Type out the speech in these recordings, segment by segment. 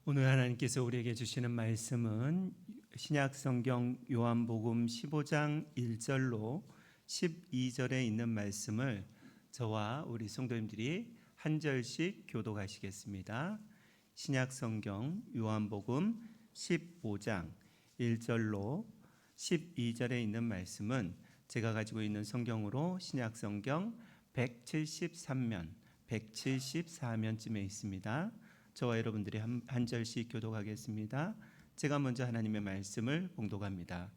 오늘 하나님께서 우리에게 주시는 말씀은 신약성경 요한복음 15장 1절로 12절에 있는 말씀을 저와 우리 성도님들이 한 절씩 교독하시겠습니다. 신약성경 요한복음 15장 1절로 12절에 있는 말씀은 제가 가지고 있는 성경으로 신약성경 173면, 174면쯤에 있습니다. 저와 여러분들이 한 절씩 교독하겠습니다. 제가 먼저 하나님의 말씀을 봉독합니다.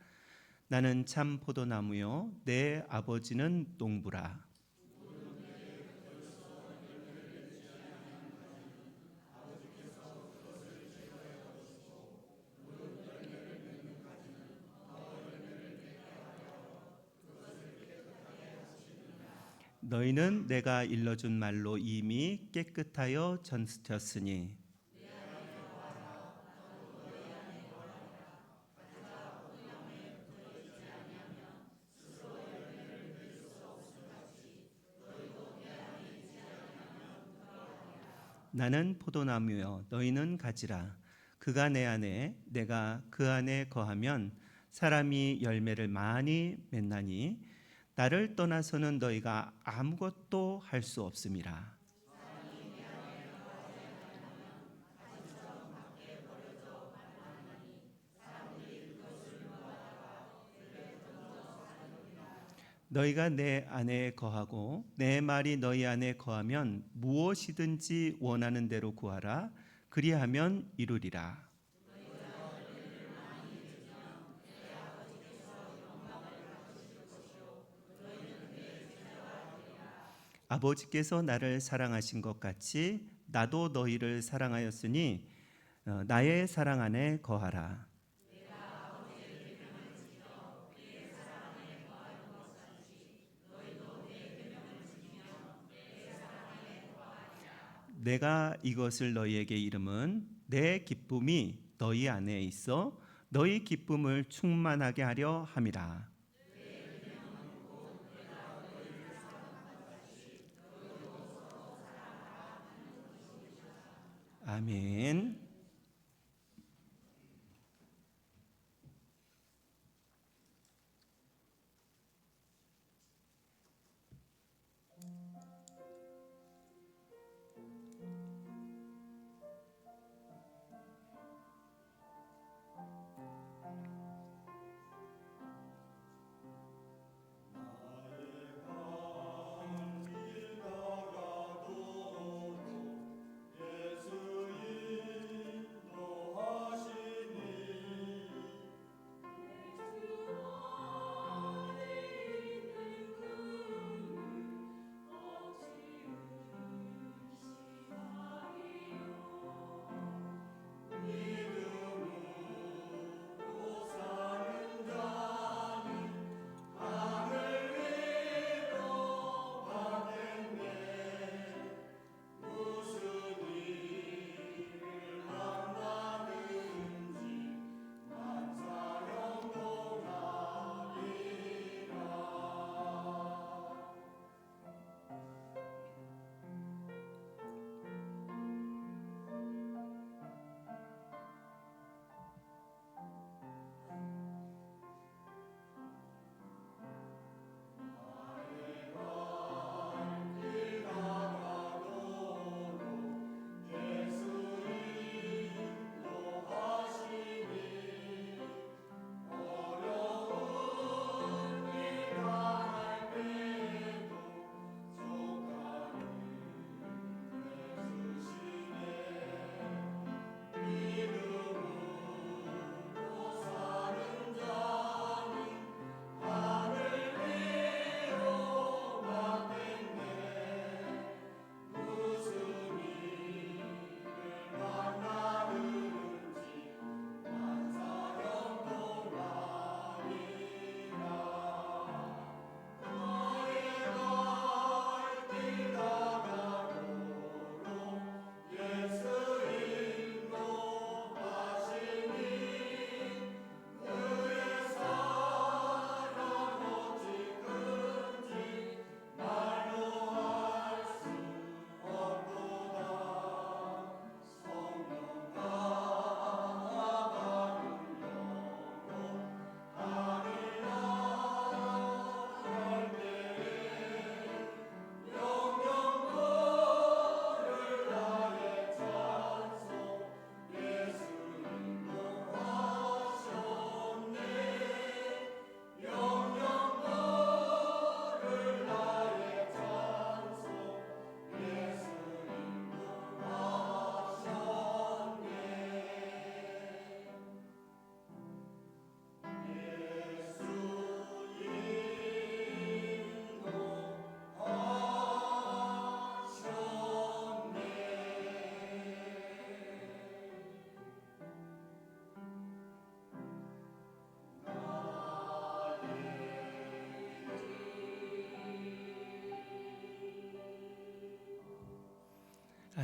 나는 참 포도나무요 내 아버지는 농부라. 너희는 내가 일러준 말로 이미 깨끗하여 졌으니 나는 포도나무여 너희는 가지라. 그가 내 안에 내가 그 안에 거하면 사람이 열매를 많이 맺나니 나를 떠나서는 너희가 아무것도 할 수 없음이라. 너희가 내 안에 거하고 내 말이 너희 안에 거하면 무엇이든지 원하는 대로 구하라. 그리하면 이루리라. 아버지께서 나를 사랑하신 것 같이 나도 너희를 사랑하였으니 나의 사랑 안에 거하라. 내가 이것을 너희에게 이름은 내 기쁨이 너희 안에 있어 너희 기쁨을 충만하게 하려 함이라. 아멘.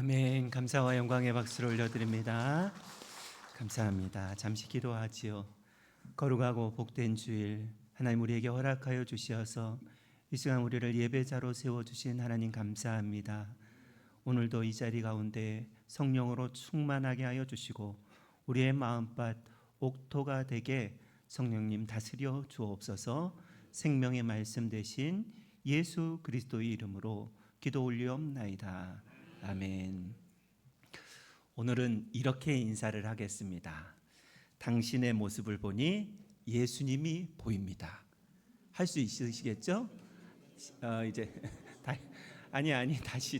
아멘. 감사와 영광의 박수를 올려드립니다. 감사합니다. 잠시 기도하지요. 거룩하고 복된 주일 하나님 우리에게 허락하여 주시어서 이 시간 우리를 예배자로 세워주신 하나님 감사합니다. 오늘도 이 자리 가운데 성령으로 충만하게 하여 주시고 우리의 마음밭 옥토가 되게 성령님 다스려 주옵소서. 생명의 말씀 되신 예수 그리스도의 이름으로 기도 올리옵나이다. 아멘. 오늘은 이렇게 인사를 하겠습니다. 당신의 모습을 보니 예수님이 보입니다. 할 수 있으시겠죠? 이제 다시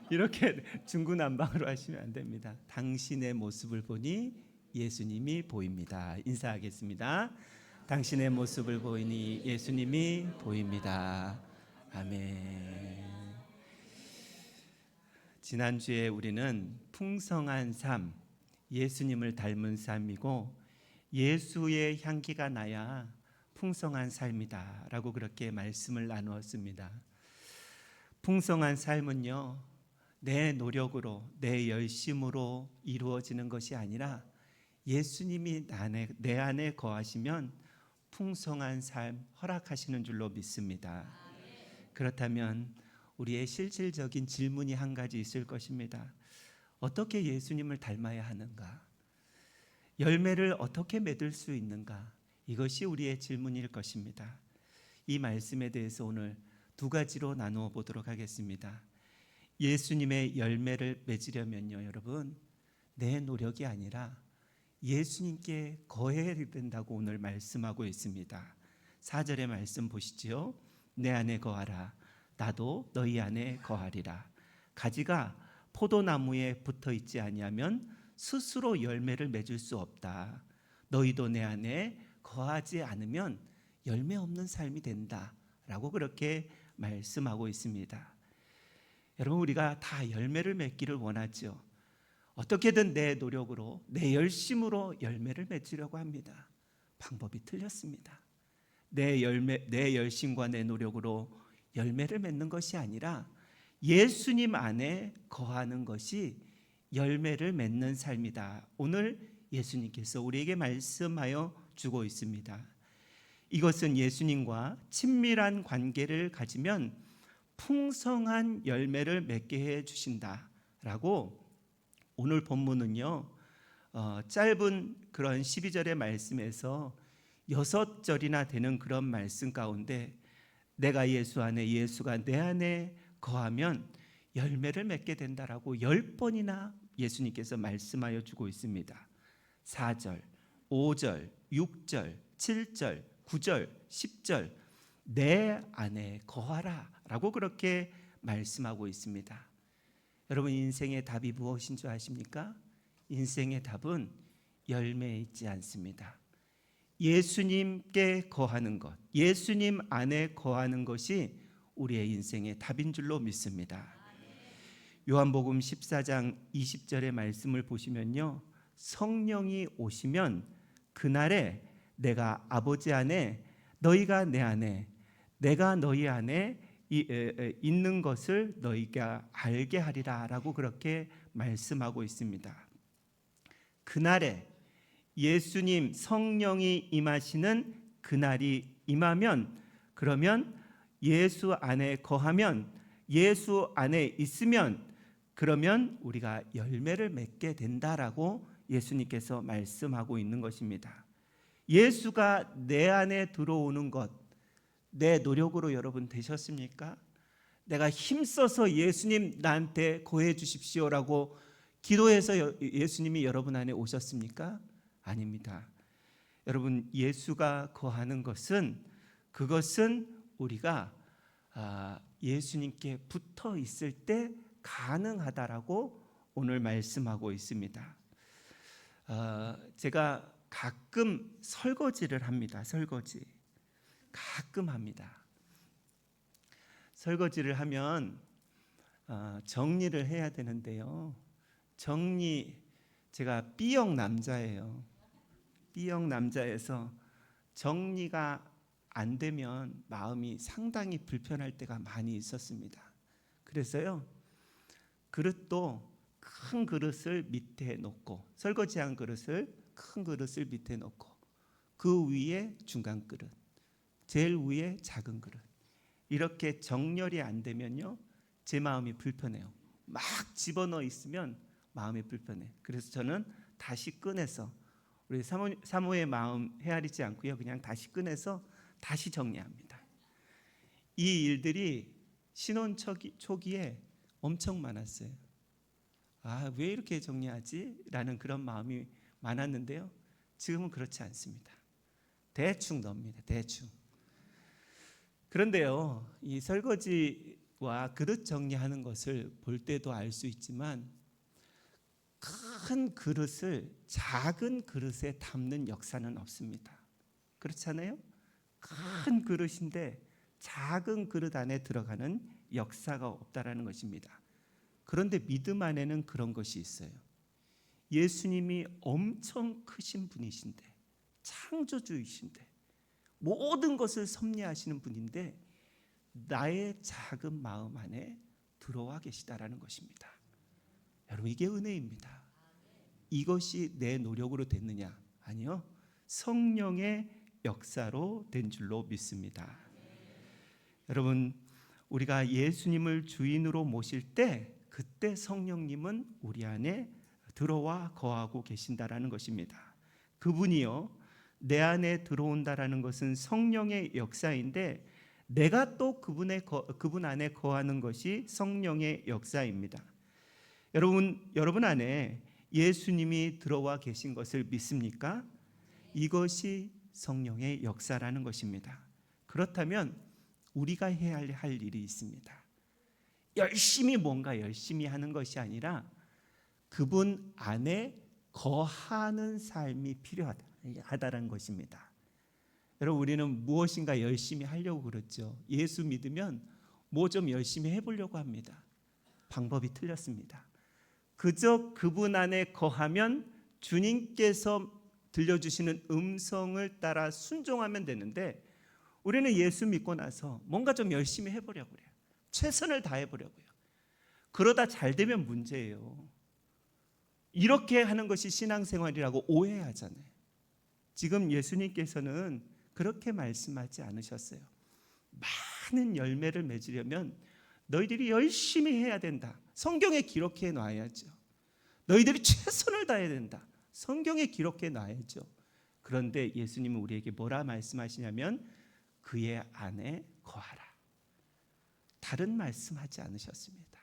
이렇게 중구난방으로 하시면 안 됩니다. 당신의 모습을 보니 예수님이 보입니다. 인사하겠습니다. 당신의 모습을 보니 예수님이 보입니다. 아멘. 지난주에 우리는 풍성한 삶, 예수님을 닮은 삶이고 예수의 향기가 나야 풍성한 삶이다 라고 그렇게 말씀을 나누었습니다. 풍성한 삶은요, 내 노력으로 내 열심으로 이루어지는 것이 아니라 예수님이 내 안에 거하시면 풍성한 삶 허락하시는 줄로 믿습니다. 그렇다면 우리의 실질적인 질문이 한 가지 있을 것입니다. 어떻게 예수님을 닮아야 하는가? 열매를 어떻게 맺을 수 있는가? 이것이 우리의 질문일 것입니다. 이 말씀에 대해서 오늘 두 가지로 나누어 보도록 하겠습니다. 예수님의 열매를 맺으려면요, 여러분, 내 노력이 아니라 예수님께 거해야 된다고 오늘 말씀하고 있습니다. 4절의 말씀 보시지요. 내 안에 거하라. 나도 너희 안에 거하리라. 가지가 포도나무에 붙어 있지 아니하면 스스로 열매를 맺을 수 없다. 너희도 내 안에 거하지 않으면 열매 없는 삶이 된다 라고 그렇게 말씀하고 있습니다. 여러분, 우리가 다 열매를 맺기를 원하죠. 어떻게든 내 노력으로 내 열심으로 열매를 맺으려고 합니다. 방법이 틀렸습니다. 내 열심과 내 노력으로 열매를 맺는 것이 아니라 예수님 안에 거하는 것이 열매를 맺는 삶이다. 오늘 예수님께서 우리에게 말씀하여 주고 있습니다. 이것은 예수님과 친밀한 관계를 가지면 풍성한 열매를 맺게 해 주신다라고 오늘 본문은요, 짧은 그런 12절의 말씀에서 6절이나 되는 그런 말씀 가운데 내가 예수 안에 예수가 내 안에 거하면 열매를 맺게 된다라고 10번이나 예수님께서 말씀하여 주고 있습니다. 4절, 5절, 6절, 7절, 9절, 10절 내 안에 거하라 라고 그렇게 말씀하고 있습니다. 여러분, 인생의 답이 무엇인 줄 아십니까? 인생의 답은 열매에 있지 않습니다. 예수님께 거하는 것, 예수님 안에 거하는 것이 우리의 인생의 답인 줄로 믿습니다. 요한복음 14장 20절의 말씀을 보시면요, 성령이 오시면 그날에 내가 아버지 안에 너희가 내 안에 내가 너희 안에 있는 것을 너희가 알게 하리라 라고 그렇게 말씀하고 있습니다. 그날에 예수님 성령이 임하시는 그날이 임하면, 그러면 예수 안에 거하면, 예수 안에 있으면 그러면 우리가 열매를 맺게 된다라고 예수님께서 말씀하고 있는 것입니다. 예수가 내 안에 들어오는 것, 내 노력으로 여러분 되셨습니까? 내가 힘써서 예수님 나한테 거해 주십시오라고 기도해서 예수님이 여러분 안에 오셨습니까? 아닙니다. 여러분, 예수가 거하는 것은, 그것은 우리가 예수님께 붙어 있을 때 가능하다라고 오늘 말씀하고 있습니다. 제가 가끔 설거지를 합니다. 설거지 가끔 합니다. 설거지를 하면 정리를 해야 되는데요. 제가 B형 남자예요. B형 남자에서 정리가 안 되면 마음이 상당히 불편할 때가 많이 있었습니다. 그래서요, 그릇도 큰 그릇을 밑에 놓고, 설거지한 그릇을 큰 그릇을 밑에 놓고, 그 위에 중간 그릇, 제일 위에 작은 그릇, 이렇게 정렬이 안 되면요, 제 마음이 불편해요. 막 집어넣어 있으면 마음이 불편해. 그래서 저는 다시 꺼내서, 우리 사모의 마음 헤아리지 않고요, 그냥 다시 꺼내서 다시 정리합니다. 이 일들이 신혼 초기에 엄청 많았어요. 아, 왜 이렇게 정리하지? 라는 그런 마음이 많았는데요, 지금은 그렇지 않습니다. 대충 넣습니다. 대충. 그런데요, 이 설거지와 그릇 정리하는 것을 볼 때도 알 수 있지만, 큰 그릇을 작은 그릇에 담는 역사는 없습니다. 그렇잖아요? 큰 그릇인데 작은 그릇 안에 들어가는 역사가 없다라는 것입니다. 그런데 믿음 안에는 그런 것이 있어요. 예수님이 엄청 크신 분이신데, 창조주이신데, 모든 것을 섭리하시는 분인데 나의 작은 마음 안에 들어와 계시다라는 것입니다. 여러분, 이게 은혜입니다. 이것이 내 노력으로 됐느냐? 아니요, 성령의 역사로 된 줄로 믿습니다. 여러분, 우리가 예수님을 주인으로 모실 때, 그때 성령님은 우리 안에 들어와 거하고 계신다라는 것입니다. 그분이요, 내 안에 들어온다라는 것은 성령의 역사인데, 내가 또 그분 안에 거하는 것이 성령의 역사입니다. 여러분 안에 예수님이 들어와 계신 것을 믿습니까? 이것이 성령의 역사라는 것입니다. 그렇다면 우리가 해야 할 일이 있습니다. 뭔가 열심히 하는 것이 아니라 그분 안에 거하는 삶이 필요하다는 것입니다. 여러분, 우리는 무엇인가 열심히 하려고 그러죠. 예수 믿으면 뭐 좀 열심히 해보려고 합니다. 방법이 틀렸습니다. 그저 그분 안에 거하면 주님께서 들려주시는 음성을 따라 순종하면 되는데, 우리는 예수 믿고 나서 뭔가 좀 열심히 해보려고 그래요. 최선을 다해보려고요. 그러다 잘 되면 문제예요. 이렇게 하는 것이 신앙생활이라고 오해하잖아요. 지금 예수님께서는 그렇게 말씀하지 않으셨어요. 많은 열매를 맺으려면 너희들이 열심히 해야 된다. 성경에 기록해 놔야죠. 너희들이 최선을 다해야 된다. 성경에 기록해 놔야죠. 그런데 예수님은 우리에게 뭐라 말씀하시냐면 그의 안에 거하라. 다른 말씀하지 않으셨습니다.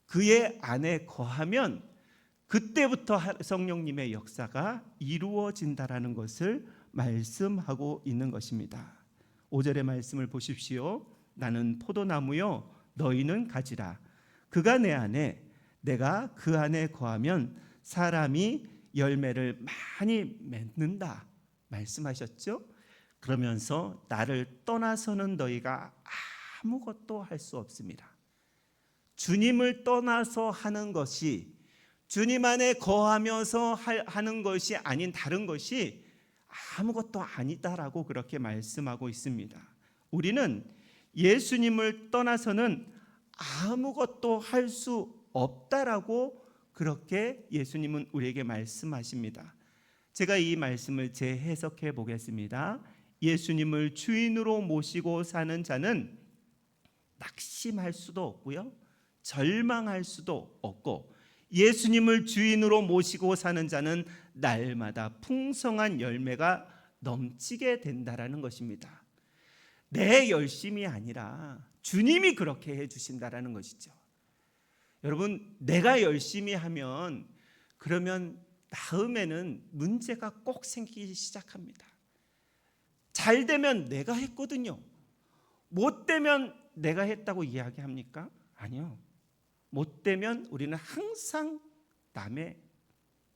그의 안에 거하면 그때부터 성령님의 역사가 이루어진다라는 것을 말씀하고 있는 것입니다. 5절의 말씀을 보십시오. 나는 포도나무요, 너희는 가지라. 그가 내 안에, 내가 그 안에 거하면 사람이 열매를 많이 맺는다 말씀하셨죠. 그러면서 나를 떠나서는 너희가 아무것도 할 수 없습니다. 주님을 떠나서 하는 것이, 주님 안에 거하면서 하는 것이 아닌 다른 것이 아무것도 아니다라고 그렇게 말씀하고 있습니다. 우리는 예수님을 떠나서는 아무것도 할 수 없다라고 그렇게 예수님은 우리에게 말씀하십니다. 제가 이 말씀을 재해석해 보겠습니다. 예수님을 주인으로 모시고 사는 자는 낙심할 수도 없고요, 절망할 수도 없고, 예수님을 주인으로 모시고 사는 자는 날마다 풍성한 열매가 넘치게 된다라는 것입니다. 내 열심이 아니라 주님이 그렇게 해주신다라는 것이죠. 여러분, 내가 열심히 하면 그러면 다음에는 문제가 꼭 생기기 시작합니다. 잘 되면 내가 했거든요. 못 되면 내가 했다고 이야기합니까? 아니요. 못 되면 우리는 항상 남의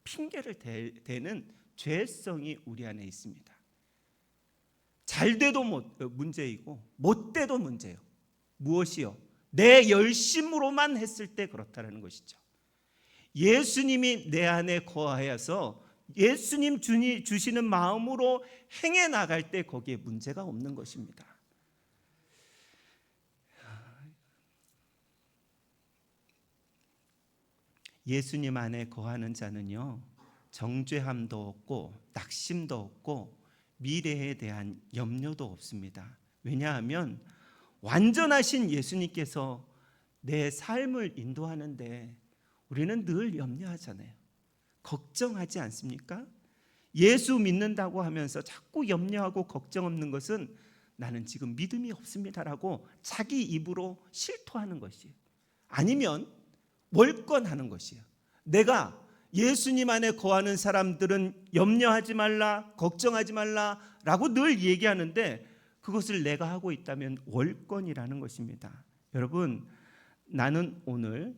핑계를 대는 죄성이 우리 안에 있습니다. 잘 돼도 문제이고 못 돼도 문제예요. 무엇이요? 내 열심으로만 했을 때 그렇다는 것이죠. 예수님이 내 안에 거하여서 예수님 주시는 마음으로 행해 나갈 때 거기에 문제가 없는 것입니다. 예수님 안에 거하는 자는요, 정죄함도 없고 낙심도 없고 미래에 대한 염려도 없습니다. 왜냐하면 완전하신 예수님께서 내 삶을 인도하는데 우리는 늘 염려하잖아요. 걱정하지 않습니까? 예수 믿는다고 하면서 자꾸 염려하고 걱정 없는 것은 나는 지금 믿음이 없습니다라고 자기 입으로 실토하는 것이에요. 아니면 월권하는 것이에요. 내가 예수님 안에 거하는 사람들은 염려하지 말라, 걱정하지 말라라고 늘 얘기하는데 그것을 내가 하고 있다면 월권이라는 것입니다. 여러분, 나는 오늘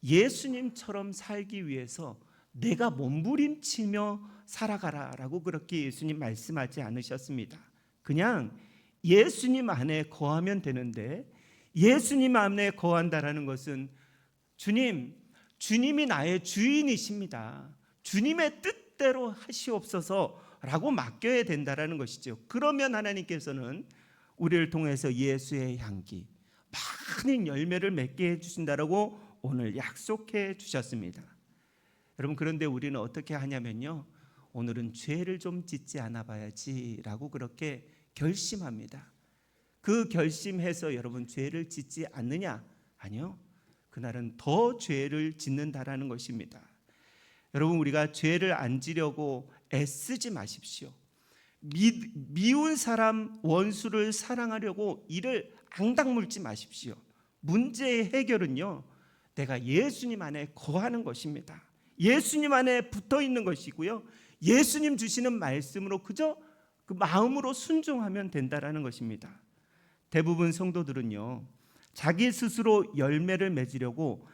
예수님처럼 살기 위해서 내가 몸부림치며 살아가라라고 그렇게 예수님 말씀하지 않으셨습니다. 그냥 예수님 안에 거하면 되는데, 예수님 안에 거한다라는 것은 주님이 나의 주인이십니다. 주님의 뜻대로 하시옵소서라고 맡겨야 된다라는 것이죠. 그러면 하나님께서는 우리를 통해서 예수의 향기, 많은 열매를 맺게 해주신다라고 오늘 약속해 주셨습니다. 여러분, 그런데 우리는 어떻게 하냐면요, 오늘은 죄를 좀 짓지 않아 봐야지라고 그렇게 결심합니다. 그 결심해서 여러분 죄를 짓지 않느냐? 아니요. 그날은 더 죄를 짓는다라는 것입니다. 여러분, 우리가 죄를 안 지려고 애쓰지 마십시오. 미운 사람 원수를 사랑하려고 이를 앙당물지 마십시오. 문제의 해결은요, 내가 예수님 안에 거하는 것입니다. 예수님 안에 붙어 있는 것이고요, 예수님 주시는 말씀으로 그저 그 마음으로 순종하면 된다라는 것입니다. 대부분 성도들은요, 자기 스스로 열매를 맺으려고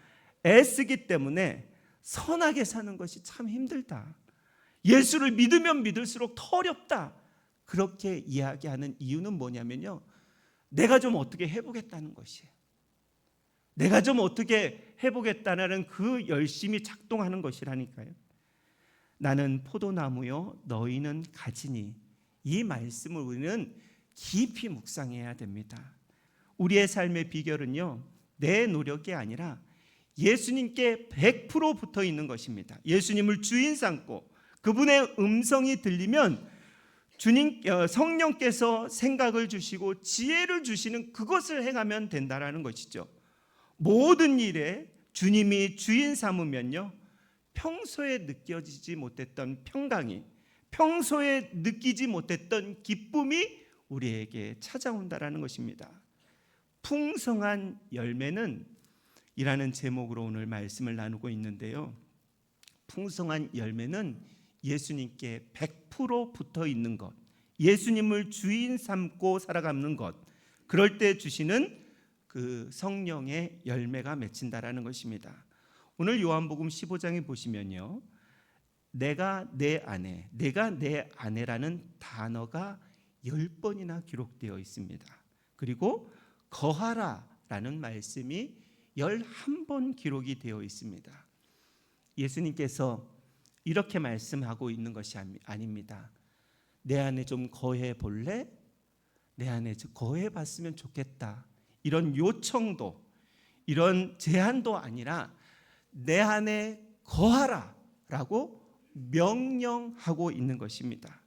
애쓰기 때문에 선하게 사는 것이 참 힘들다, 예수를 믿으면 믿을수록 더 어렵다, 그렇게 이야기하는 이유는 뭐냐면요, 내가 좀 어떻게 해보겠다는 것이에요. 내가 좀 어떻게 해보겠다는 그 열심이 작동하는 것이라니까요. 나는 포도나무요 너희는 가지니, 이 말씀을 우리는 깊이 묵상해야 됩니다. 우리의 삶의 비결은요, 내 노력이 아니라 예수님께 100% 붙어 있는 것입니다. 예수님을 주인 삼고 그분의 음성이 들리면 성령께서 생각을 주시고 지혜를 주시는 그것을 행하면 된다라는 것이죠. 모든 일에 주님이 주인 삼으면요, 평소에 느껴지지 못했던 평강이, 평소에 느끼지 못했던 기쁨이 우리에게 찾아온다라는 것입니다. 풍성한 열매는 이라는 제목으로 오늘 말씀을 나누고 있는데요, 풍성한 열매는 예수님께 100% 붙어 있는 것, 예수님을 주인 삼고 살아가는 것, 그럴 때 주시는 그 성령의 열매가 맺힌다라는 것입니다. 오늘 요한복음 15장에 보시면요, 내가 내 안에라는 단어가 10번이나 기록되어 있습니다. 그리고 거하라라는 말씀이 11번 기록이 되어 있습니다. 예수님께서 이렇게 말씀하고 있는 것이 아닙니다. 내 안에 좀 거해 볼래? 내 안에 좀 거해 봤으면 좋겠다, 이런 요청도, 이런 제안도 아니라 내 안에 거하라라고 명령하고 있는 것입니다.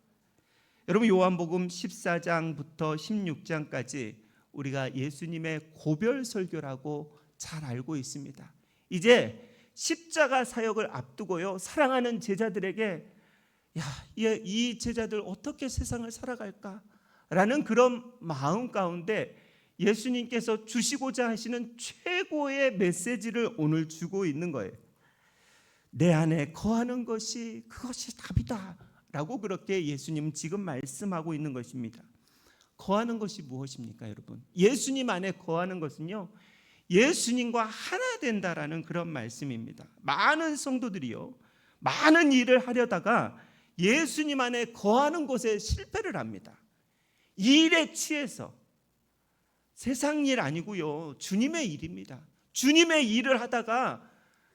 여러분, 요한복음 14장부터 16장까지 우리가 예수님의 고별 설교라고 잘 알고 있습니다. 이제 십자가 사역을 앞두고요, 사랑하는 제자들에게 이 제자들 어떻게 세상을 살아갈까라는 그런 마음 가운데 예수님께서 주시고자 하시는 최고의 메시지를 오늘 주고 있는 거예요. 내 안에 거하는 것이 그것이 답이다 라고 그렇게 예수님은 지금 말씀하고 있는 것입니다. 거하는 것이 무엇입니까, 여러분? 예수님 안에 거하는 것은요, 예수님과 하나 된다라는 그런 말씀입니다. 많은 성도들이요, 많은 일을 하려다가 예수님 안에 거하는 것에 실패를 합니다. 이 일에 취해서, 세상 일 아니고요, 주님의 일입니다. 주님의 일을 하다가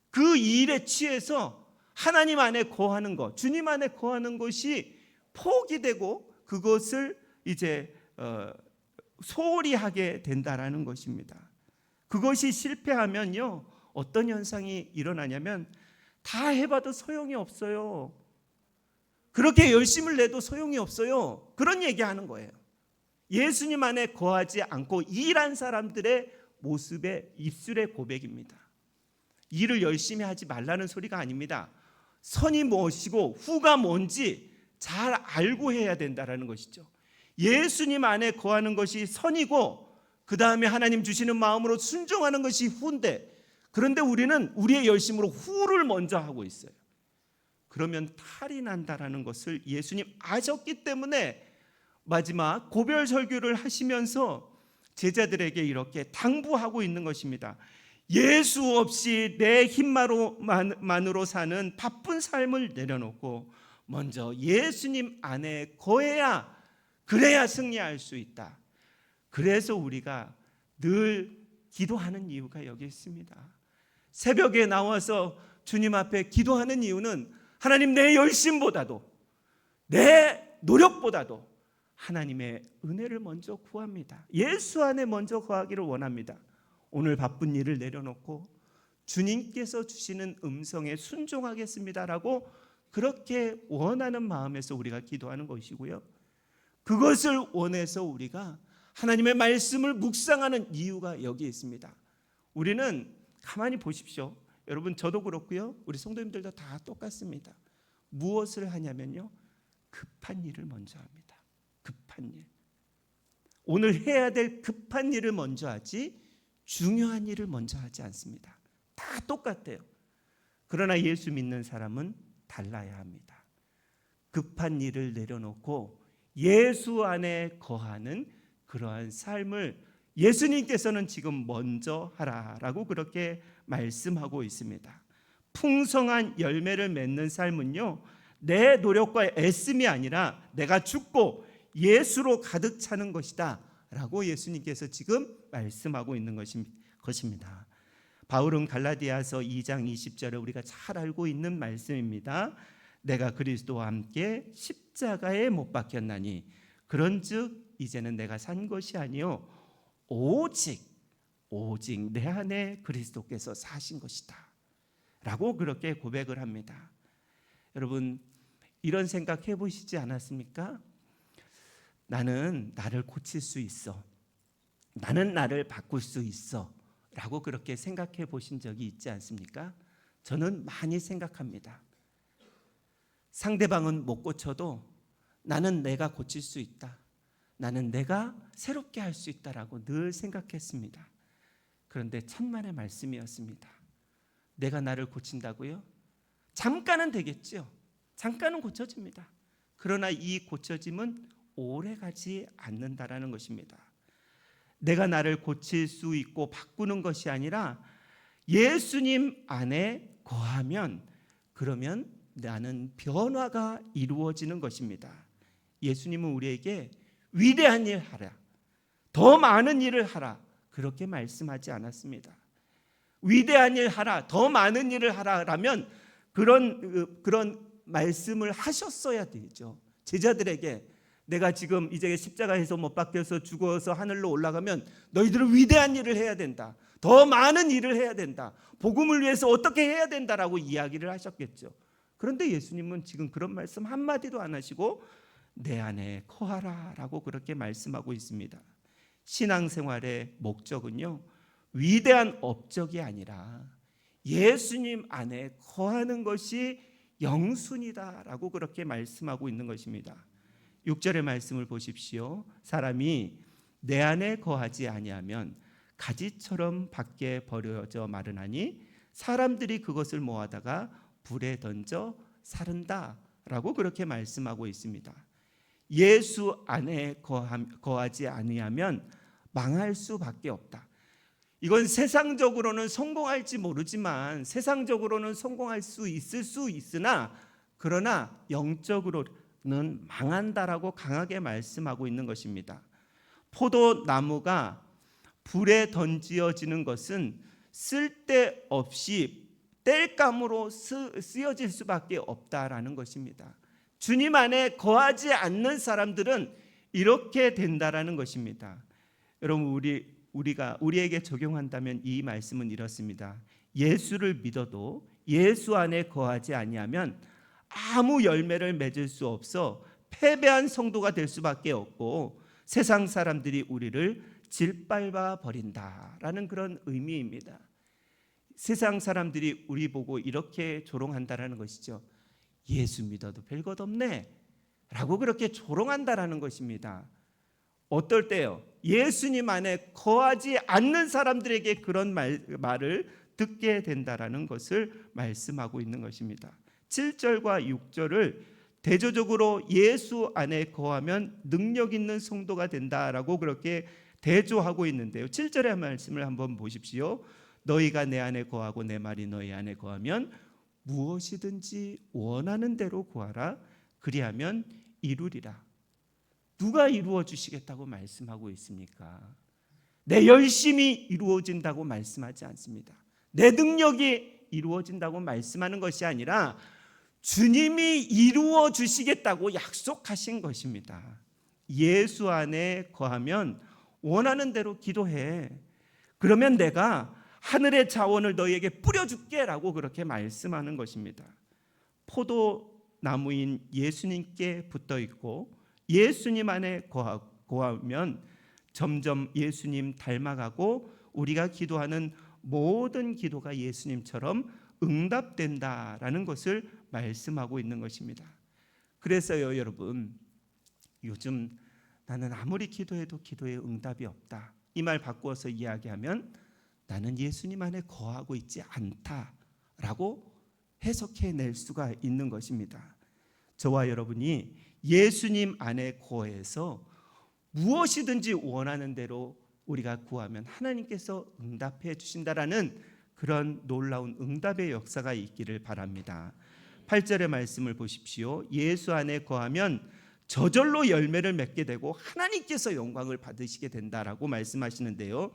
그 일에 취해서 하나님 안에 거하는 것, 주님 안에 거하는 것이 포기되고 그것을 이제 소홀히 하게 된다라는 것입니다. 그것이 실패하면요, 어떤 현상이 일어나냐면 다 해봐도 소용이 없어요. 그렇게 열심을 내도 소용이 없어요. 그런 얘기하는 거예요. 예수님 안에 거하지 않고 일한 사람들의 모습의 입술의 고백입니다. 일을 열심히 하지 말라는 소리가 아닙니다. 선이 무엇이고 후가 뭔지 잘 알고 해야 된다는 것이죠. 예수님 안에 거하는 것이 선이고 그 다음에 하나님 주시는 마음으로 순종하는 것이 후인데, 그런데 우리는 우리의 열심으로 후를 먼저 하고 있어요. 그러면 탈이 난다라는 것을 예수님 아셨기 때문에 마지막 고별 설교를 하시면서 제자들에게 이렇게 당부하고 있는 것입니다. 예수 없이 내 힘만으로 사는 바쁜 삶을 내려놓고 먼저 예수님 안에 거해야, 그래야 승리할 수 있다. 그래서 우리가 늘 기도하는 이유가 여기 있습니다. 새벽에 나와서 주님 앞에 기도하는 이유는 하나님, 내 열심보다도 내 노력보다도 하나님의 은혜를 먼저 구합니다. 예수 안에 먼저 거하기를 원합니다. 오늘 바쁜 일을 내려놓고 주님께서 주시는 음성에 순종하겠습니다라고 그렇게 원하는 마음에서 우리가 기도하는 것이고요. 그것을 원해서 우리가 하나님의 말씀을 묵상하는 이유가 여기에 있습니다. 우리는 가만히 보십시오. 여러분, 저도 그렇고요, 우리 성도님들도 다 똑같습니다. 무엇을 하냐면요, 급한 일을 먼저 합니다. 급한 일. 오늘 해야 될 급한 일을 먼저 하지 중요한 일을 먼저 하지 않습니다. 다 똑같아요. 그러나 예수 믿는 사람은 달라야 합니다. 급한 일을 내려놓고 예수 안에 거하는 그러한 삶을 예수님께서는 지금 먼저 하라라고 그렇게 말씀하고 있습니다. 풍성한 열매를 맺는 삶은요, 내 노력과 애씀이 아니라 내가 죽고 예수로 가득 차는 것이다 라고 예수님께서 지금 말씀하고 있는 것입니다. 바울은 갈라디아서 2장 20절에 우리가 잘 알고 있는 말씀입니다. 내가 그리스도와 함께 십자가에 못 박혔나니 그런즉 이제는 내가 산 것이 아니요 오직 내 안에 그리스도께서 사신 것이다 라고 그렇게 고백을 합니다. 여러분, 이런 생각 해보시지 않았습니까? 나는 나를 고칠 수 있어, 나는 나를 바꿀 수 있어 라고 그렇게 생각해 보신 적이 있지 않습니까? 저는 많이 생각합니다. 상대방은 못 고쳐도 나는 내가 고칠 수 있다, 나는 내가 새롭게 할 수 있다라고 늘 생각했습니다. 그런데 천만의 말씀이었습니다. 내가 나를 고친다고요? 잠깐은 되겠죠. 잠깐은 고쳐집니다. 그러나 이 고쳐짐은 오래가지 않는다라는 것입니다. 내가 나를 고칠 수 있고 바꾸는 것이 아니라 예수님 안에 거하면, 그러면 나는 변화가 이루어지는 것입니다. 예수님은 우리에게 위대한 일 하라, 더 많은 일을 하라 그렇게 말씀하지 않았습니다. 위대한 일 하라, 더 많은 일을 하라라면 그런 말씀을 하셨어야 되죠. 제자들에게 내가 지금 이제 십자가에서 못 박혀서 죽어서 하늘로 올라가면 너희들은 위대한 일을 해야 된다, 더 많은 일을 해야 된다, 복음을 위해서 어떻게 해야 된다라고 이야기를 하셨겠죠. 그런데 예수님은 지금 그런 말씀 한마디도 안 하시고 내 안에 거하라라고 그렇게 말씀하고 있습니다. 신앙생활의 목적은요, 위대한 업적이 아니라 예수님 안에 거하는 것이 영순이다라고 그렇게 말씀하고 있는 것입니다. 6절의 말씀을 보십시오. 사람이 내 안에 거하지 아니하면 가지처럼 밖에 버려져 마르나니 사람들이 그것을 모아다가 불에 던져 사른다라고 그렇게 말씀하고 있습니다. 예수 안에 거하지 아니하면 망할 수밖에 없다. 이건 세상적으로는 성공할지 모르지만, 세상적으로는 성공할 수 있을 수 있으나 그러나 영적으로는 망한다라고 강하게 말씀하고 있는 것입니다. 포도나무가 불에 던지어지는 것은 쓸데없이 땔감으로 쓰여질 수밖에 없다라는 것입니다. 주님 안에 거하지 않는 사람들은 이렇게 된다라는 것입니다. 여러분, 우리에게 적용한다면 이 말씀은 이렇습니다. 예수를 믿어도 예수 안에 거하지 아니하면 아무 열매를 맺을 수 없어 패배한 성도가 될 수밖에 없고 세상 사람들이 우리를 짓밟아 버린다라는 그런 의미입니다. 세상 사람들이 우리 보고 이렇게 조롱한다라는 것이죠. 예수 믿어도 별것 없네 라고 그렇게 조롱한다라는 것입니다. 어떨 때요? 예수님 안에 거하지 않는 사람들에게 그런 말을 듣게 된다라는 것을 말씀하고 있는 것입니다. 7절과 6절을 대조적으로 예수 안에 거하면 능력 있는 성도가 된다라고 그렇게 대조하고 있는데요. 7절의 말씀을 한번 보십시오. 너희가 내 안에 거하고 내 말이 너희 안에 거하면 무엇이든지 원하는 대로 구하라. 그리하면 이루리라. 누가 이루어 주시겠다고 말씀하고 있습니까? 내 열심이 이루어진다고 말씀하지 않습니다. 내 능력이 이루어진다고 말씀하는 것이 아니라 주님이 이루어 주시겠다고 약속하신 것입니다. 예수 안에 거하면 원하는 대로 기도해. 그러면 내가 하늘의 자원을 너희에게 뿌려줄게 라고 그렇게 말씀하는 것입니다. 포도나무인 예수님께 붙어 있고 예수님 안에 거하면 점점 예수님 닮아가고 우리가 기도하는 모든 기도가 예수님처럼 응답된다라는 것을 말씀하고 있는 것입니다. 그래서요, 여러분, 요즘 나는 아무리 기도해도 기도에 응답이 없다. 이 말 바꾸어서 이야기하면 나는 예수님 안에 거하고 있지 않다라고 해석해낼 수가 있는 것입니다. 저와 여러분이 예수님 안에 거해서 무엇이든지 원하는 대로 우리가 구하면 하나님께서 응답해 주신다라는 그런 놀라운 응답의 역사가 있기를 바랍니다. 8절의 말씀을 보십시오. 예수 안에 거하면 저절로 열매를 맺게 되고 하나님께서 영광을 받으시게 된다라고 말씀하시는데요.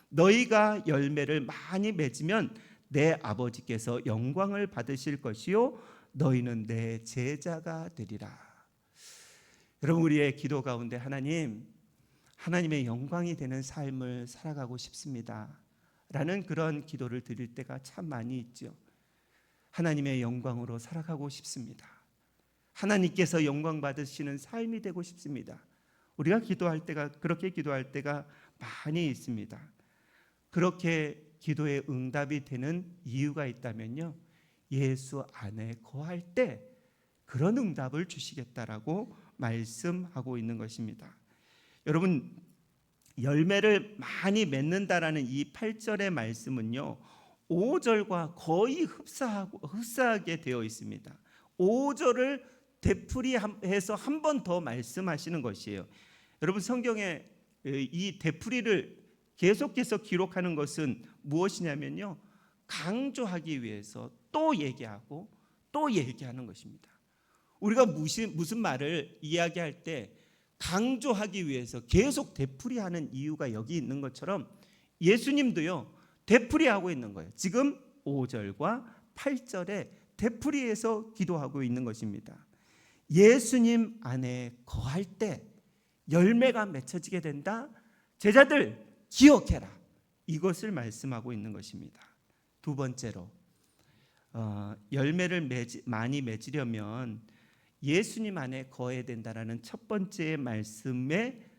너희가 열매를 많이 맺으면 내 아버지께서 영광을 받으실 것이요 너희는 내 제자가 되리라. 여러분, 우리의 기도 가운데 하나님의 영광이 되는 삶을 살아가고 싶습니다 라는 그런 기도를 드릴 때가 참 많이 있죠. 하나님의 영광으로 살아가고 싶습니다. 하나님께서 영광 받으시는 삶이 되고 싶습니다. 우리가 그렇게 기도할 때가 많이 있습니다. 그렇게 기도의 응답이 되는 이유가 있다면요, 예수 안에 거할 때 그런 응답을 주시겠다라고 말씀하고 있는 것입니다. 여러분, 열매를 많이 맺는다라는 이 8절의 말씀은요 5절과 거의 흡사하게 되어 있습니다. 5절을 되풀이해서 한 번 더 말씀하시는 것이에요. 여러분, 성경에 이 되풀이를 계속해서 기록하는 것은 무엇이냐면요, 강조하기 위해서 또 얘기하고 또 얘기하는 것입니다. 우리가 무슨 말을 이야기할 때 강조하기 위해서 계속 되풀이하는 이유가 여기 있는 것처럼 예수님도요 되풀이하고 있는 거예요. 지금 5절과 8절에 되풀이해서 기도하고 있는 것입니다. 예수님 안에 거할 때 열매가 맺혀지게 된다. 제자들 기억해라. 이것을 말씀하고 있는 것입니다. 두 번째로 열매를 많이 맺으려면 예수님 안에 거해야 된다라는 첫 번째 말씀에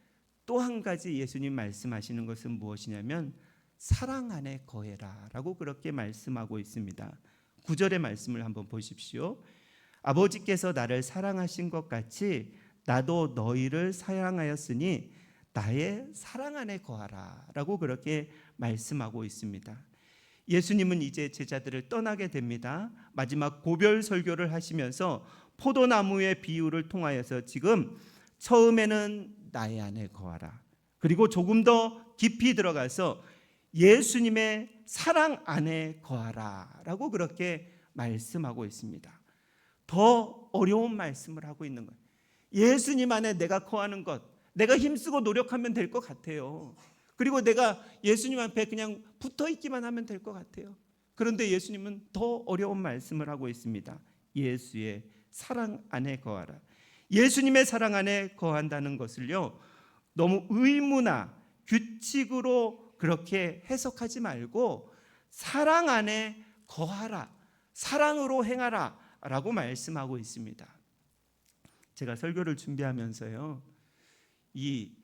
또 한 가지 예수님 말씀하시는 것은 무엇이냐면 사랑 안에 거해라 라고 그렇게 말씀하고 있습니다. 9절의 말씀을 한번 보십시오. 아버지께서 나를 사랑하신 것 같이 나도 너희를 사랑하였으니 나의 사랑 안에 거하라 라고 그렇게 말씀하고 있습니다. 예수님은 이제 제자들을 떠나게 됩니다. 마지막 고별 설교를 하시면서 포도나무의 비유를 통하여서 지금 처음에는 나의 안에 거하라, 그리고 조금 더 깊이 들어가서 예수님의 사랑 안에 거하라 라고 그렇게 말씀하고 있습니다. 더 어려운 말씀을 하고 있는 거예요. 예수님 안에 내가 거하는 것, 내가 힘쓰고 노력하면 될 것 같아요. 그리고 내가 예수님 앞에 그냥 붙어 있기만 하면 될 것 같아요. 그런데 예수님은 더 어려운 말씀을 하고 있습니다. 예수의 사랑 안에 거하라. 예수님의 사랑 안에 거한다는 것을요 너무 의무나 규칙으로 그렇게 해석하지 말고 사랑 안에 거하라, 사랑으로 행하라 라고 말씀하고 있습니다. 제가 설교를 준비하면서요, 이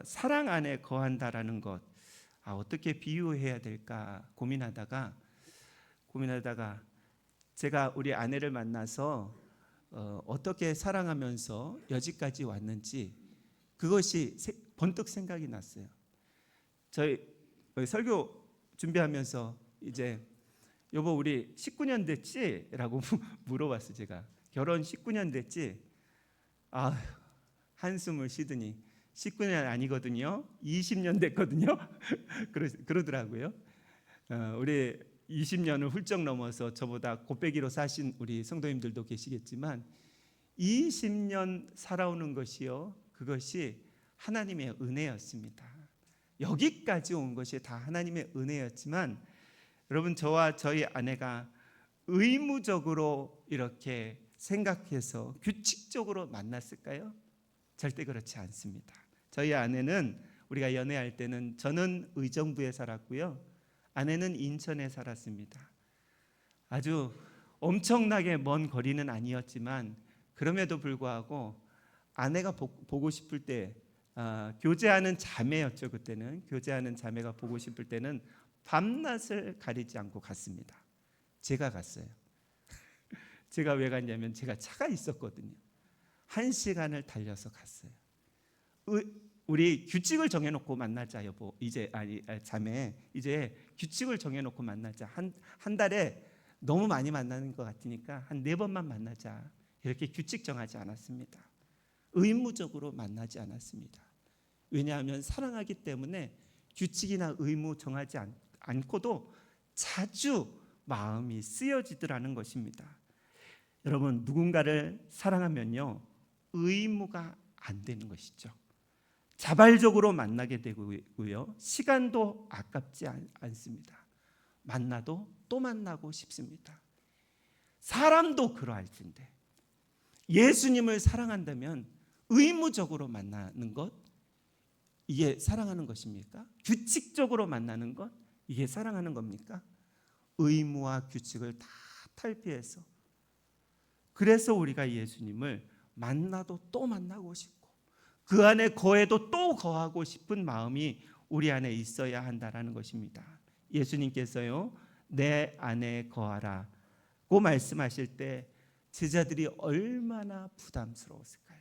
사랑 안에 거한다라는 것, 어떻게 비유해야 될까 고민하다가 제가 우리 아내를 만나서 어떻게 사랑하면서 여기까지 왔는지 그것이 번뜩 생각이 났어요. 저희 설교 준비하면서 이제 여보 우리 19년 됐지? 라고 물어봤어요. 제가 결혼 19년 됐지? 한숨을 쉬더니 19년 아니거든요, 20년 됐거든요. 그러더라고요. 우리 20년을 훌쩍 넘어서 저보다 곱배기로 사신 우리 성도님들도 계시겠지만 20년 살아오는 것이요, 그것이 하나님의 은혜였습니다. 여기까지 온 것이 다 하나님의 은혜였지만, 여러분 저와 저희 아내가 의무적으로 이렇게 생각해서 규칙적으로 만났을까요? 절대 그렇지 않습니다. 저희 아내는, 우리가 연애할 때는 저는 의정부에 살았고요, 아내는 인천에 살았습니다. 아주 엄청나게 먼 거리는 아니었지만 그럼에도 불구하고 아내가 보고 싶을 때, 교제하는 자매였죠. 그때는 교제하는 자매가 보고 싶을 때는 밤낮을 가리지 않고 갔습니다. 제가 갔어요. 제가 왜 갔냐면 제가 차가 있었거든요. 1시간을 달려서 갔어요. 우리 규칙을 정해놓고 만나자 여보. 자매, 이제 규칙을 정해놓고 만나자. 한 달에 너무 많이 만나는 것 같으니까 한 4번만 만나자. 이렇게 규칙 정하지 않았습니다. 의무적으로 만나지 않았습니다. 왜냐하면 사랑하기 때문에 규칙이나 의무 정하지 않고도 자주 마음이 쓰여지더라는 것입니다. 여러분 누군가를 사랑하면요, 의무가 안 되는 것이죠. 자발적으로 만나게 되고요, 시간도 아깝지 않습니다. 만나도 또 만나고 싶습니다. 사람도 그러할 텐데 예수님을 사랑한다면 의무적으로 만나는 것, 이게 사랑하는 것입니까? 규칙적으로 만나는 것, 이게 사랑하는 겁니까? 의무와 규칙을 다 탈피해서, 그래서 우리가 예수님을 만나도 또 만나고 싶고 그 안에 거해도 또 거하고 싶은 마음이 우리 안에 있어야 한다라는 것입니다. 예수님께서요, 내 안에 거하라고 말씀하실 때 제자들이 얼마나 부담스러웠을까요?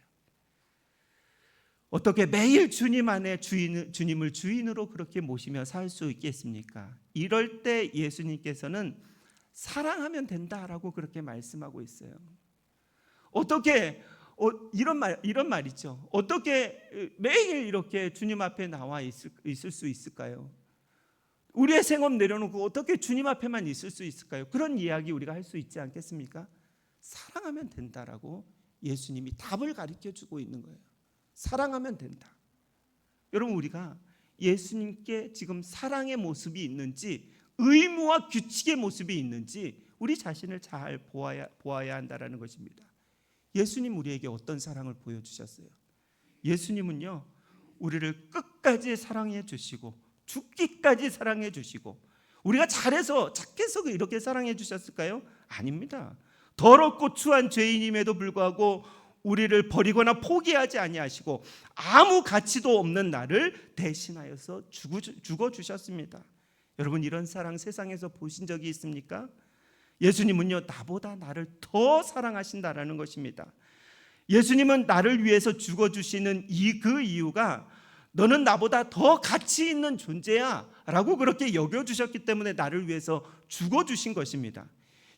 어떻게 매일 주님 안에 주님을 주인으로 그렇게 모시며 살 수 있겠습니까? 이럴 때 예수님께서는 사랑하면 된다라고 그렇게 말씀하고 있어요. 어떻게 이런 말이죠. 어떻게 매일 이렇게 주님 앞에 나와 있을 수 있을까요? 우리의 생업 내려놓고 어떻게 주님 앞에만 있을 수 있을까요? 그런 이야기 우리가 할 수 있지 않겠습니까? 사랑하면 된다라고 예수님이 답을 가르쳐 주고 있는 거예요. 사랑하면 된다. 여러분 우리가 예수님께 지금 사랑의 모습이 있는지 의무와 규칙의 모습이 있는지 우리 자신을 잘 보아야 한다라는 것입니다. 예수님 우리에게 어떤 사랑을 보여주셨어요? 예수님은요, 우리를 끝까지 사랑해 주시고 죽기까지 사랑해 주시고, 우리가 잘해서 착해서 이렇게 사랑해 주셨을까요? 아닙니다. 더럽고 추한 죄인임에도 불구하고 우리를 버리거나 포기하지 아니하시고 아무 가치도 없는 나를 대신하여서 죽어 주셨습니다. 여러분 이런 사랑 세상에서 보신 적이 있습니까? 예수님은요, 나보다 나를 더 사랑하신다라는 것입니다. 예수님은 나를 위해서 죽어주시는 그 이유가 너는 나보다 더 가치 있는 존재야 라고 그렇게 여겨주셨기 때문에 나를 위해서 죽어주신 것입니다.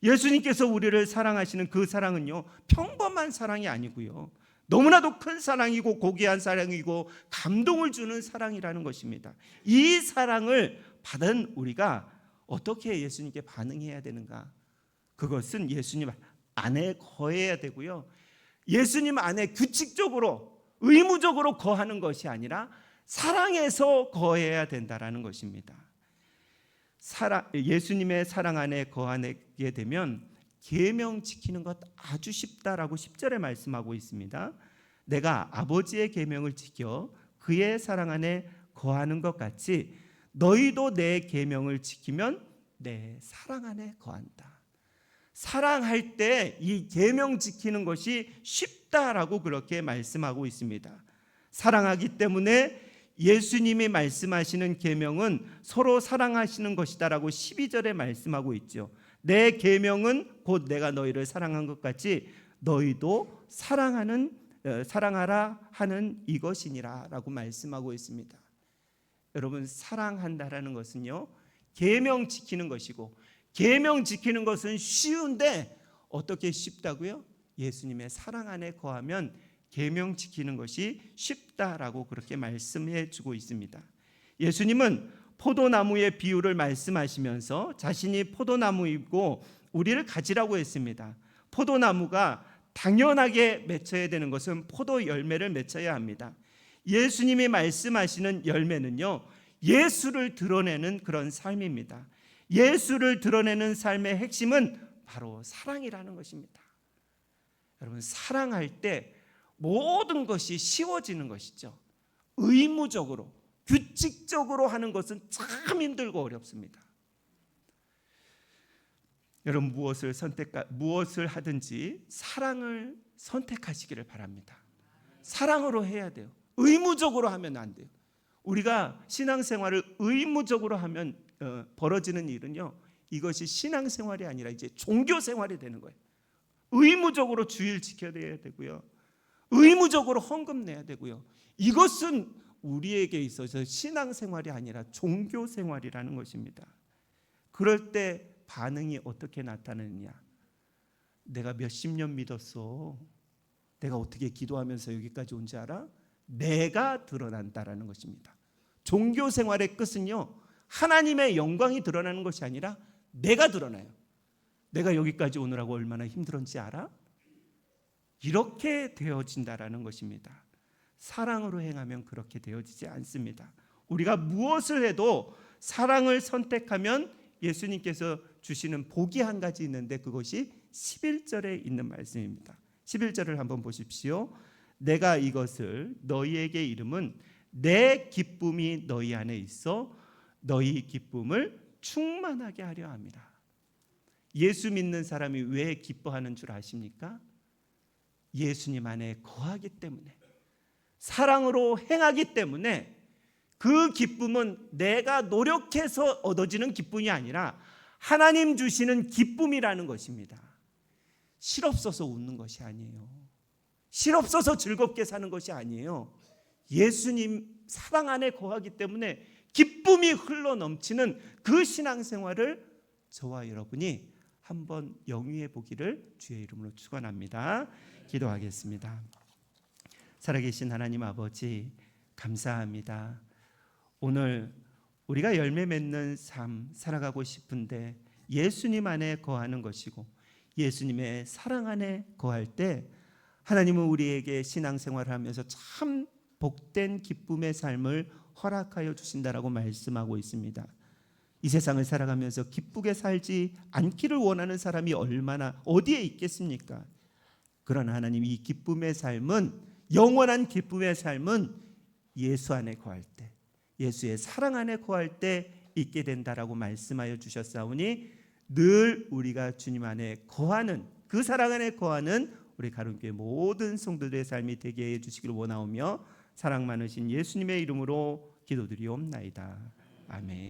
예수님께서 우리를 사랑하시는 그 사랑은요, 평범한 사랑이 아니고요, 너무나도 큰 사랑이고 고귀한 사랑이고 감동을 주는 사랑이라는 것입니다. 이 사랑을 받은 우리가 어떻게 예수님께 반응해야 되는가? 그것은 예수님 안에 거해야 되고요, 예수님 안에 규칙적으로 의무적으로 거하는 것이 아니라 사랑해서 거해야 된다라는 것입니다. 예수님의 사랑 안에 거하게 되면 계명 지키는 것 아주 쉽다라고 10절에 말씀하고 있습니다. 내가 아버지의 계명을 지켜 그의 사랑 안에 거하는 것 같이 너희도 내 계명을 지키면 내 사랑 안에 거한다. 사랑할 때 이 계명 지키는 것이 쉽다라고 그렇게 말씀하고 있습니다. 사랑하기 때문에 예수님이 말씀하시는 계명은 서로 사랑하시는 것이다라고 12절에 말씀하고 있죠. 내 계명은 곧 내가 너희를 사랑한 것 같이 너희도 사랑하라 하는 이것이니라라고 말씀하고 있습니다. 여러분, 사랑한다라는 것은요, 계명 지키는 것이고, 계명 지키는 것은 쉬운데 어떻게 쉽다고요? 예수님의 사랑 안에 거하면 계명 지키는 것이 쉽다라고 그렇게 말씀해 주고 있습니다. 예수님은 포도나무의 비유를 말씀하시면서 자신이 포도나무이고 우리를 가지라고 했습니다. 포도나무가 당연하게 맺혀야 되는 것은 포도 열매를 맺혀야 합니다. 예수님이 말씀하시는 열매는요, 예수를 드러내는 그런 삶입니다. 예수를 드러내는 삶의 핵심은 바로 사랑이라는 것입니다. 여러분, 사랑할 때 모든 것이 쉬워지는 것이죠. 의무적으로, 규칙적으로 하는 것은 참 힘들고 어렵습니다. 여러분, 무엇을 하든지 사랑을 선택하시기를 바랍니다. 사랑으로 해야 돼요. 의무적으로 하면 안 돼요. 우리가 신앙생활을 의무적으로 하면 벌어지는 일은요, 이것이 신앙생활이 아니라 이제 종교생활이 되는 거예요. 의무적으로 주일 지켜야 되고요, 의무적으로 헌금 내야 되고요. 이것은 우리에게 있어서 신앙생활이 아니라 종교생활이라는 것입니다. 그럴 때 반응이 어떻게 나타나느냐? 내가 몇십 년 믿었어. 내가 어떻게 기도하면서 여기까지 온지 알아? 내가 드러난다라는 것입니다. 종교생활의 끝은요, 하나님의 영광이 드러나는 것이 아니라 내가 드러나요. 내가 여기까지 오느라고 얼마나 힘들었는지 알아? 이렇게 되어진다라는 것입니다. 사랑으로 행하면 그렇게 되어지지 않습니다. 우리가 무엇을 해도 사랑을 선택하면 예수님께서 주시는 복이 한 가지 있는데 그것이 11절에 있는 말씀입니다. 11절을 한번 보십시오. 내가 이것을 너희에게 이름은 내 기쁨이 너희 안에 있어 너희 기쁨을 충만하게 하려 합니다. 예수 믿는 사람이 왜 기뻐하는 줄 아십니까? 예수님 안에 거하기 때문에, 사랑으로 행하기 때문에. 그 기쁨은 내가 노력해서 얻어지는 기쁨이 아니라 하나님 주시는 기쁨이라는 것입니다. 실없어서 웃는 것이 아니에요. 실없어서 즐겁게 사는 것이 아니에요. 예수님 사랑 안에 거하기 때문에 기쁨이 흘러넘치는 그 신앙생활을 저와 여러분이 한번 영위해 보기를 주의 이름으로 축원합니다. 기도하겠습니다. 살아계신 하나님 아버지, 감사합니다. 오늘 우리가 열매 맺는 삶 살아가고 싶은데 예수님 안에 거하는 것이고 예수님의 사랑 안에 거할 때 하나님은 우리에게 신앙생활을 하면서 참 복된 기쁨의 삶을 허락하여 주신다라고 말씀하고 있습니다. 이 세상을 살아가면서 기쁘게 살지 않기를 원하는 사람이 얼마나 어디에 있겠습니까? 그러나 하나님, 이 기쁨의 삶은, 영원한 기쁨의 삶은 예수 안에 거할 때, 예수의 사랑 안에 거할 때 있게 된다라고 말씀하여 주셨사오니 늘 우리가 주님 안에 거하는, 그 사랑 안에 거하는 우리 가론교회 모든 성도들의 삶이 되게 해주시기를 원하오며 사랑 많으신 예수님의 이름으로 기도드리옵나이다. 아멘.